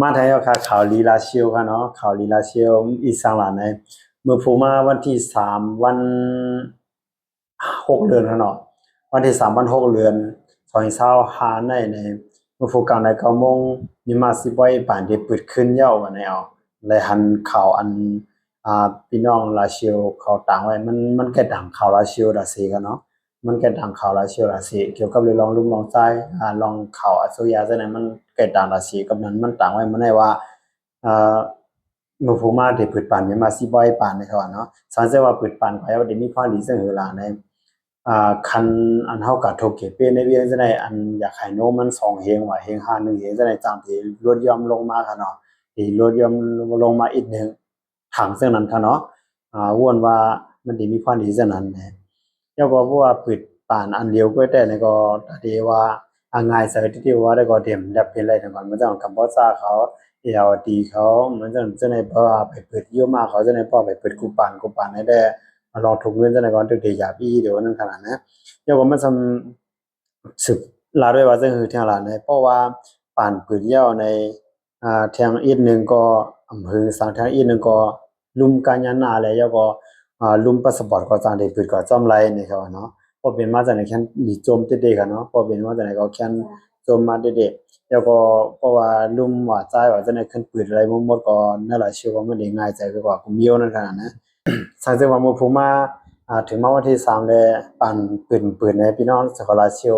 มาไทยเอาค่ะข่าวลีลาชิวค่ะเนาะข่าวลีลาชิวอีสานหลานในเมื่อผมมาวันที่3วัน6 เดือนค่ะเนาะวันที่3 วัน 6 เดือน2025ในเมื่อโฟกัสใน9 โมงมีมาสิบ่อยป่านที่เปิดขึ้นเหย้าวันไหนเอาเลยหันข่าวอันพี่น้องลาชิวเขาต่างไว้มันแก่ดังข่าวลาชิวดาซีกันเนาะมันแก่ดังข่าวลาชิวดาซีเกี่ยวกับเรื่องลองลุ่มลองใจลองข่าวอัศยาจังได๋มันแก่ดังดาซีกับนั้นมันต่างไว้มันได้ว่า อ่าเมื่อผมมาได้พืชปานเนี่ยมาสิบ่อยปานนะครับว่าเนาะสังเกตว่าพืชปานข้อยว่าได้มีความดีเสมอหลาในคันอันเฮากะทบเก็บเป็นในเวียงจังได๋อันอยากให้โน้มมัน2เฮงว่าเฮง5 1เฮงจังได๋ตามที่ลดหย่อนลงมาค่ะเนาะที่ลดหย่อนลงมาอีกหนึ่งถังซึ่งนั้นค่ะเนาะวนว่ามันได้มีความดีจังนั้นแหละแล้วก็เพราะว่าพืชปานอันเดียวก็แต่แล้วก็ที่ว่าง่ายใส่ที่ว่าแล้วก็เต็มแบบเป็นไรทั้งก่อนมันจะของคำภาษาเขา ALD เขามันจะในเพราะว่าไปเปิดเยอะมากเขาจะในเพราะไปเปิดกูปานให้ได้มาลองทุกเงินจะในก่อนตึกเดียาพี่เดี๋ยวนั้นขนาดนะเดี๋ยวผมมันสึกลาด้วยว่าจะคือทางลาในเพราะว่าปานปืนเย้าในทางอีกหนึ่งก็อำเภอสังทางอีกหนึ่งก็ลุมกันยันนาแล้วก็ลุมพาสปอร์ตก็จางได้ปืนก็จอมไรนี่ครับเนาะพอเป็นมาจากไหนแค่มีโจมเด็ดๆกันเนาะพอเป็นมาจากไหนก็แค่โจมมาเด็ดๆ แล้วก็เพราะว่าลุมว่าจ่ายว่าจะได้ขึ้นปืนอะไรหมดก็นั่นแหละเชื่อว่ามันได้ง่ายใจไปกว่ากุมเยียวนั่นขนาดนะทางจังหวัดผมมาถึงมาวันที่3แล้วปั่นปืนให้พี่น้องสกอลาเชียว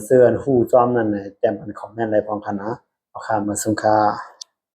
เสื้อฮู้จ้อมนั่นน่ะแต้มปันคอมเมนต์อะไรพร้อมกันนะเอาค่ะมาสุงค่า